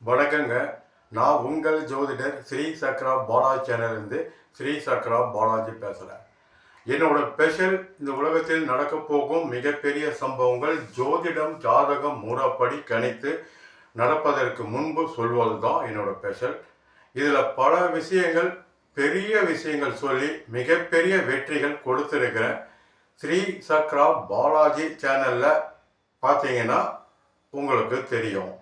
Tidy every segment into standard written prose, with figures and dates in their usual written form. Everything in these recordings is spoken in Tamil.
வணக்கங்க. நான் உங்கள் ஜோதிடர் ஸ்ரீ சக்ரா பாலாஜி சேனல்லேருந்து ஸ்ரீ சக்ரா பாலாஜி பேசுகிறேன். என்னோட ஸ்பெஷல் இந்த உலகத்தில் நடக்க போகும் மிகப்பெரிய சம்பவங்கள் ஜோதிடம் ஜாதகம் முறைப்படி கணித்து நடப்பதற்கு முன்பு சொல்வது தான் என்னோட ஸ்பெஷல். இதில் பல விஷயங்கள் பெரிய விஷயங்கள் சொல்லி மிகப்பெரிய வெற்றிகள் கொடுத்துருக்கிறேன். ஸ்ரீ சக்ரா பாலாஜி சேனலில் பார்த்தீங்கன்னா உங்களுக்கு தெரியும்.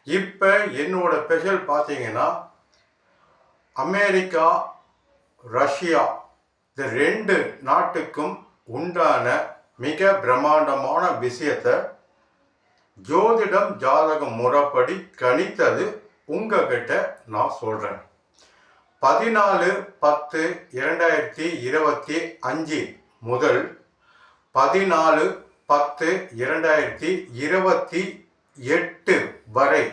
இப்போ என்னோட ஸ்பெஷல் பார்த்தீங்கன்னா அமெரிக்கா ரஷ்யா இந்த ரெண்டு நாட்டுக்கும் உண்டான மிக பிரம்மாண்டமான விஷயத்தை ஜோதிடம் ஜாதகம் முறைப்படி கணித்தது உங்ககிட்ட நான் சொல்கிறேன். 14/10/2025 முதல் 14/10/2028 வரை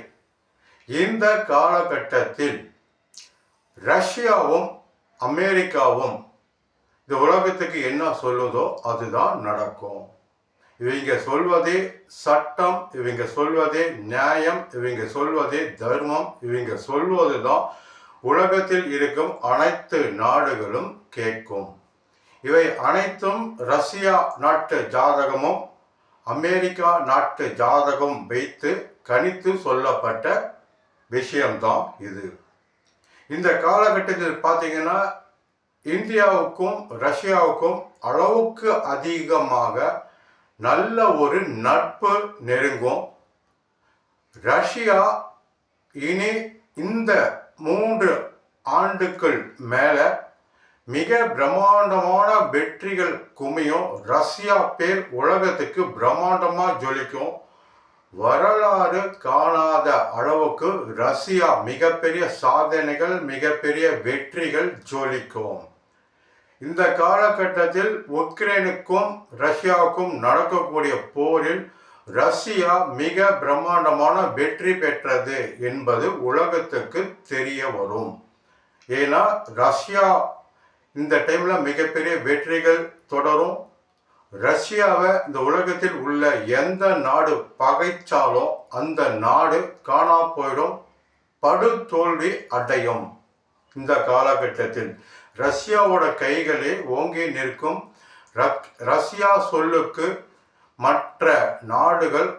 இந்த காலகட்டத்தில் ரஷ்யாவும் அமெரிக்காவும் இந்த உலகத்துக்கு என்ன சொல்லுதோ அதுதான் நடக்கும். இவங்க சொல்வதே சட்டம், இவங்க சொல்வதே நியாயம், இவங்க சொல்வதே தர்மம், இவங்க சொல்வது தான் உலகத்தில் இருக்கும் அனைத்து நாடுகளும் கேட்கும். இவை அனைத்தும் ரஷ்யா நாட்டு ஜாதகமும் அமெரிக்கா நாட்டு ஜாதகம் வைத்து கணித்து சொல்லப்பட்ட விஷயம்தான் இது. இந்த காலகட்டத்தில் பார்த்தீங்கன்னா இந்தியாவுக்கும் ரஷ்யாவுக்கும் அளவுக்கு அதிகமாக நல்ல ஒரு நட்பு நெருங்கும். ரஷ்யா இனி இந்த 3 ஆண்டுகள் மேலே மிக பிரம்மாண்டமான வெற்றிகள் குமியும். ரஷ்யா பேர் உலகத்துக்கு பிரம்மாண்டமாக ஜொலிக்கும். வரலாறு காணாத அளவுக்கு ரஷ்யா மிகப்பெரிய சாதனைகள் மிகப்பெரிய வெற்றிகள் ஜொலிக்கும். இந்த காலகட்டத்தில் உக்ரைனுக்கும் ரஷ்யாவுக்கும் நடக்கக்கூடிய போரில் ரஷ்யா மிக பிரம்மாண்டமான வெற்றி பெற்றது என்பது உலகத்துக்கு தெரிய வரும். ஏன்னா ரஷ்யா இந்த டைமில் மிகப்பெரிய வெற்றிகள் தொடரும். ரஷ்யாவை இந்த உலகத்தில் உள்ள எந்த நாடு பகைச்சாலும் அந்த நாடு காணா போயிடும், படுதோல்வி அடையும். இந்த காலகட்டத்தில் ரஷ்யாவோட கைகளே ஓங்கி நிற்கும். ரஷ்யா சொல்லுக்கு மற்ற நாடுகள்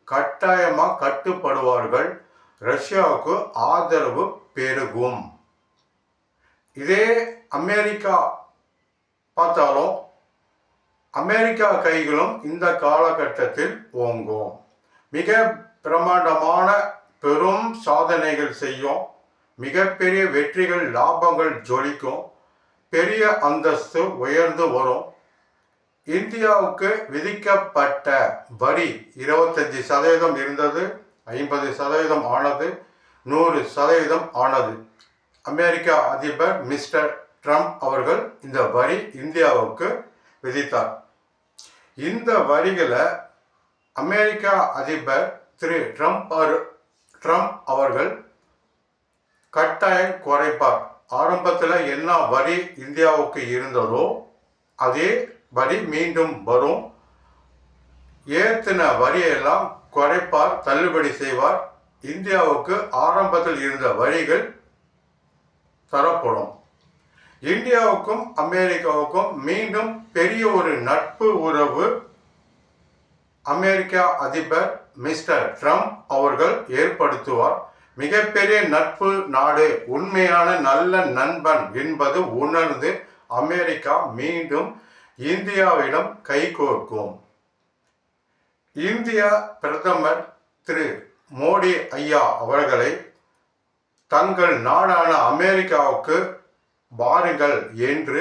கட்டாயமாக கட்டுப்படுவார்கள். ரஷ்யாவுக்கு ஆதரவு பெருகும். இதே அமெரிக்கா பார்த்தாலும் அமெரிக்கா கைகளும் இந்த காலகட்டத்தில் ஓங்கும். மிக பிரம்மாண்டமான பெரும் சாதனைகள் செய்யும். மிகப்பெரிய வெற்றிகள் லாபங்கள் ஜொலிக்கும். பெரிய அந்தஸ்து உயர்ந்து வரும். இந்தியாவுக்கு விதிக்கப்பட்ட வரி 25% இருந்தது, 50% ஆனது, 100% ஆனது. அமெரிக்கா அதிபர் மிஸ்டர் ட்ரம்ப் அவர்கள் இந்த வரி இந்தியாவுக்கு விதித்தார். இந்த வரிகளை அமெரிக்கா அதிபர் திரு ட்ரம்ப் அவர்கள் கட்டாயம் குறைப்பார். ஆரம்பத்தில் என்ன வரி இந்தியாவுக்கு இருந்ததோ அதே வரி மீண்டும் வரும். ஏற்றின வரியெல்லாம் குறைப்பார், தள்ளுபடி செய்வார். இந்தியாவுக்கு ஆரம்பத்தில் இருந்த வரிகள் தரப்படும். இந்தியாவுக்கும் அமெரிக்காவுக்கும் மீண்டும் பெரிய ஒரு நட்பு உறவு அமெரிக்கா அதிபர் மிஸ்டர் ட்ரம்ப் அவர்கள் ஏற்படுத்துவார். மிகப்பெரிய நட்பு நாடு, உண்மையான நல்ல நண்பன் என்பது உணர்ந்து அமெரிக்கா மீண்டும் இந்தியாவிடம் கைகோர்க்கும். இந்திய பிரதமர் திரு மோடி ஐயா அவர்களை தங்கள் நாடான அமெரிக்காவுக்கு வாருங்கள் என்று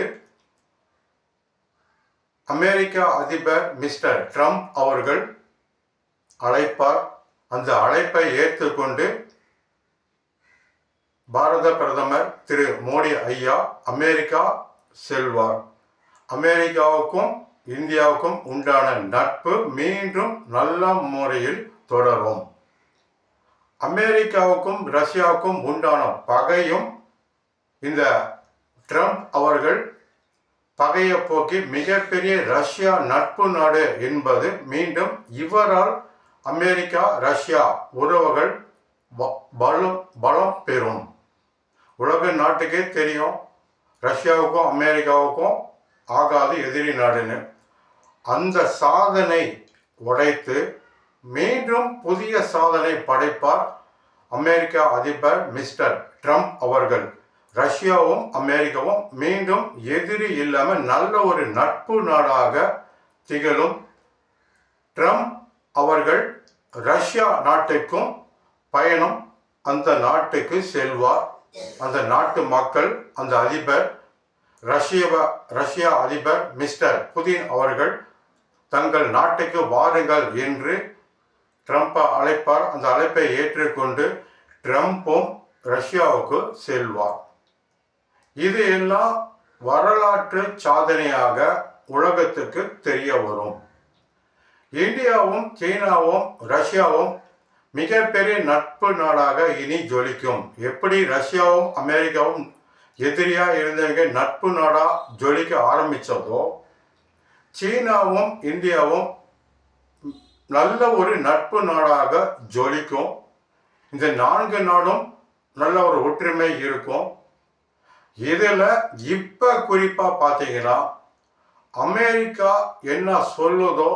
அமெரிக்கா அதிபர் மிஸ்டர் ட்ரம்ப் அவர்கள் அழைப்பார். அந்த அழைப்பை ஏற்றுக்கொண்டு பாரத பிரதமர் திரு மோடி ஐயா அமெரிக்கா செல்வார். அமெரிக்காவுக்கும் இந்தியாவுக்கும் உண்டான நட்பு மீண்டும் நல்ல முறையில் தொடரும். அமெரிக்காவுக்கும் ரஷ்யாவுக்கும் உண்டான பகையும் இந்த ட்ரம்ப் அவர்கள் பகையை போக்கி மிகப்பெரிய ரஷ்யா நட்பு நாடு என்பது மீண்டும் இவரால் அமெரிக்கா ரஷ்யா உறவுகள் பலம் பெறும். உலக நாட்டுக்கே தெரியும் ரஷ்யாவுக்கும் அமெரிக்காவுக்கும் ஆகாது எதிரி நாடுன்னு. அந்த சாதனை உடைத்து மீண்டும் புதிய சாதனை படைப்பார் அமெரிக்க அதிபர் மிஸ்டர் ட்ரம்ப் அவர்கள். ரஷ்யாவும் அமெரிக்காவும் மீண்டும் எதிரி இல்லாமல் நல்ல ஒரு நட்பு நாடாக திகழும். ட்ரம்ப் அவர்கள் ரஷ்யா நாட்டுக்கும் பயணம், அந்த நாட்டுக்கு செல்வார். அந்த நாட்டு மக்கள், அந்த அதிபர், ரஷ்யா அதிபர் மிஸ்டர் புதின் அவர்கள் தங்கள் நாட்டுக்கு வாருங்கள் என்று ட்ரம்பை அழைப்பார். அந்த அழைப்பை ஏற்றுக்கொண்டு ட்ரம்பும் ரஷ்யாவுக்கு செல்வார். இது எல்லாம் வரலாற்று சாதனையாக உலகத்துக்கு தெரிய வரும். இந்தியாவும் சீனாவும் ரஷ்யாவும் மிகப்பெரிய நட்பு நாடாக இனி ஜொலிக்கும். எப்படி ரஷ்யாவும் அமெரிக்காவும் எதிரியாக இருந்தவங்க நட்பு நாடாக ஜொலிக்க ஆரம்பித்ததோ, சீனாவும் இந்தியாவும் நல்ல ஒரு நட்பு நாடாக ஜொலிக்கும். இந்த 4 நாடும் நல்ல ஒரு ஒற்றுமை இருக்கும். இதில் இப்போ குறிப்பாக பார்த்தீங்கன்னா அமெரிக்கா என்ன சொல்லுதோ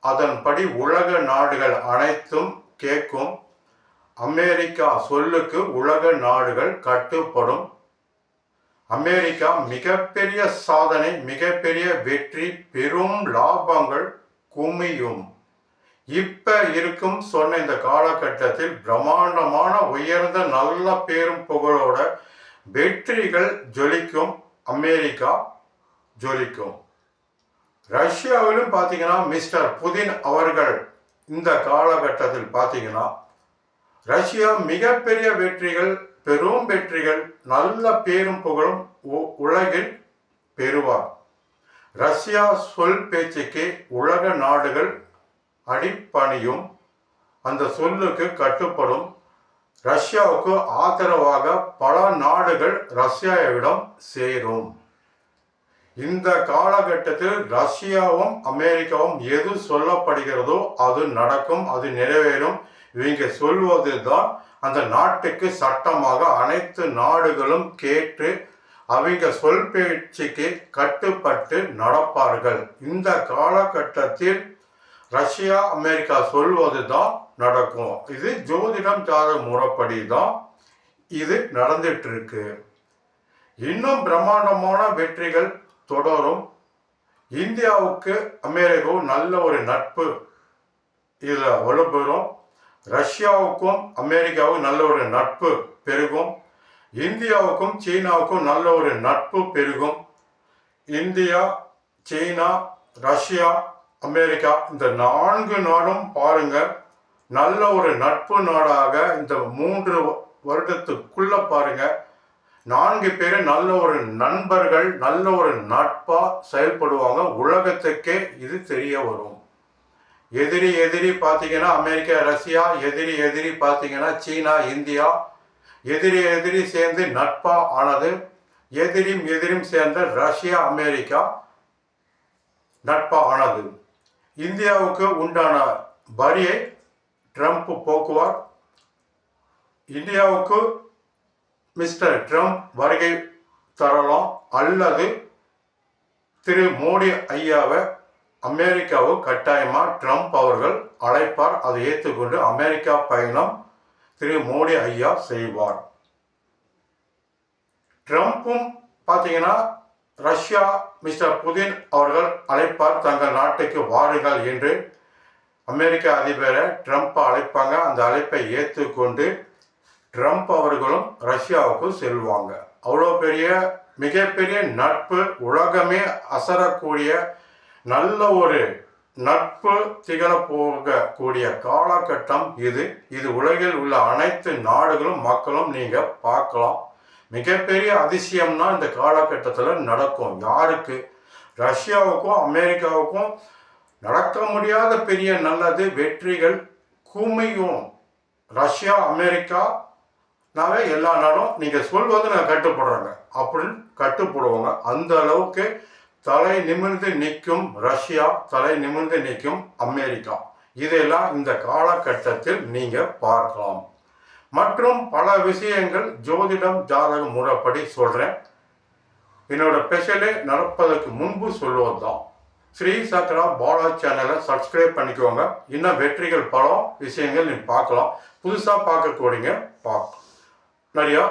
அதன்படி உலக நாடுகள் அனைத்தும் கேட்கும். அமெரிக்கா சொல்லுக்கு உலக நாடுகள் கட்டுப்படும். அமெரிக்கா மிகப்பெரிய சாதனை, மிகப்பெரிய வெற்றி, பெரும் லாபங்கள் குமியும். இப்ப இருக்கும் சொன்ன இந்த காலகட்டத்தில் பிரம்மாண்டமான உயர்ந்த நல்ல பேரும் புகழோட வெற்றிகள் ஜொலிக்கும். அமெரிக்கா ஜொலிக்கும். ரஷ்யாவிலும் பார்த்தீங்கன்னா மிஸ்டர் புதின் அவர்கள் இந்த காலகட்டத்தில் பார்த்தீங்கன்னா ரஷ்யா மிகப்பெரிய வெற்றிகள், பெரும் வெற்றிகள், நல்ல பேரும் புகழும் உலகில் பெறுவார். ரஷ்யா சொல் பேச்சுக்கு உலக நாடுகள் அடிப்பணியும். அந்த சொல்லுக்கு கட்டுப்படும். ரஷ்யாவுக்கு ஆதரவாக பல நாடுகள் ரஷ்யாவிடம் சேரும். இந்த காலகட்டத்தில் ரஷ்யாவும் அமெரிக்காவும் எது சொல்லப்படுகிறதோ அது நடக்கும், அது நிறைவேறும். இவங்க சொல்வது தான் அந்த நாட்டுக்கு சட்டமாக அனைத்து நாடுகளும் கேட்டு அவங்க சொல் பேச்சுக்கு கட்டுப்பட்டு நடப்பார்கள். இந்த காலகட்டத்தில் ரஷ்யா அமெரிக்கா சொல்வது தான் நடக்கும். இது ஜோதிடம் ஜாதக முறைப்படி தான் இது நடந்துட்டு இருக்கு. இன்னும் பிரம்மாண்டமான வெற்றிகள் தொடரும். இந்தியாவுக்கு அமெரிக்காவும் நல்ல ஒரு நட்பு இதில் வலுப்பெறும். ரஷ்யாவுக்கும் அமெரிக்காவுக்கும் நல்ல ஒரு நட்பு பெருகும். இந்தியாவுக்கும் சீனாவுக்கும் நல்ல ஒரு நட்பு பெருகும். இந்தியா, சீனா, ரஷ்யா, அமெரிக்கா இந்த 4 நாடும் பாருங்க நல்ல ஒரு நட்பு நாடாக இந்த 3 வருடத்துக்குள்ள பாருங்க 4 பேர் நல்ல ஒரு நண்பர்கள், நல்ல ஒரு நட்பா செயல்படுவாங்க. உலகத்துக்கே இது தெரிய வரும். எதிரி பார்த்தீங்கன்னா அமெரிக்கா, ரஷ்யா, எதிரி பார்த்தீங்கன்னா சீனா, இந்தியா, எதிரி சேர்ந்து நட்பா ஆனது. எதிரியும் சேர்ந்த ரஷ்யா, அமெரிக்கா நட்பா ஆனது. இந்தியாவுக்கு உண்டான வரியை ட்ரம்ப் போக்குவார். இந்தியாவுக்கு மிஸ்டர் ட்ரம்ப் வருகை தரலாம், அல்லது திரு மோடி ஐயாவை அமெரிக்காவுக்கு கட்டாயமாக ட்ரம்ப் அவர்கள் அழைப்பார். அதை ஏற்றுக்கொண்டு அமெரிக்கா பயணம் திரு மோடி ஐயா செய்வார். ட்ரம்ப்பும் பார்த்தீங்கன்னா ரஷ்யா மிஸ்டர் புதின் அவர்கள் அழைப்பார், தங்கள் நாட்டுக்கு வாருங்கள் என்று அமெரிக்க அதிபரை ட்ரம்ப் அழைப்பாங்க. அந்த அழைப்பை ஏற்றுக்கொண்டு ட்ரம்ப் அவர்களும் ரஷ்யாவுக்கு செல்வாங்க. அவ்வளோ மிகப்பெரிய நட்பு, உலகமே அசரக்கூடிய நல்ல ஒரு நட்பு திகழ போகக்கூடிய காலகட்டம் இது உலகில் உள்ள அனைத்து நாடுகளும் மக்களும் நீங்கள் பார்க்கலாம். மிகப்பெரிய அதிசயம்னா இந்த காலகட்டத்தில் நடக்கும். யாருக்கு? ரஷ்யாவுக்கும் அமெரிக்காவுக்கும் நடக்க முடியாத பெரிய நல்லது வெற்றிகள் குமியும். ரஷ்யா அமெரிக்கா நாவே எல்லா நாடும் நீங்கள் சொல்வது நான் கட்டுப்படுறேங்க அப்படின்னு கட்டுப்படுவாங்க. அந்த அளவுக்கு தலை நிமிர்ந்து நிற்கும் ரஷ்யா, தலை நிமிர்ந்து நிற்கும் அமெரிக்கா. இதெல்லாம் இந்த காலகட்டத்தில் நீங்கள் பார்க்கலாம். மற்றும் பல விஷயங்கள் ஜோதிடம் ஜாதக முறைப்படி சொல்கிறேன். என்னோட ஸ்பெஷலே நடப்பதற்கு முன்பு சொல்லுவது தான். ஸ்ரீ சக்ரா பாலாஜி சேனலை சப்ஸ்கிரைப் பண்ணிக்கோங்க. இன்னும் வெற்றிகள் பல விஷயங்கள் நீ பார்க்கலாம். புதுசாக பார்க்கக்கூடியங்க நிறையா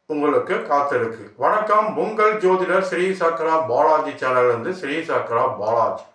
உங்களுக்கு காத்திருக்கு. வணக்கம், உங்கள் ஜோதிடர் ஸ்ரீ சக்ரா பாலாஜி சேனல்லேருந்து ஸ்ரீ சக்ரா பாலாஜி.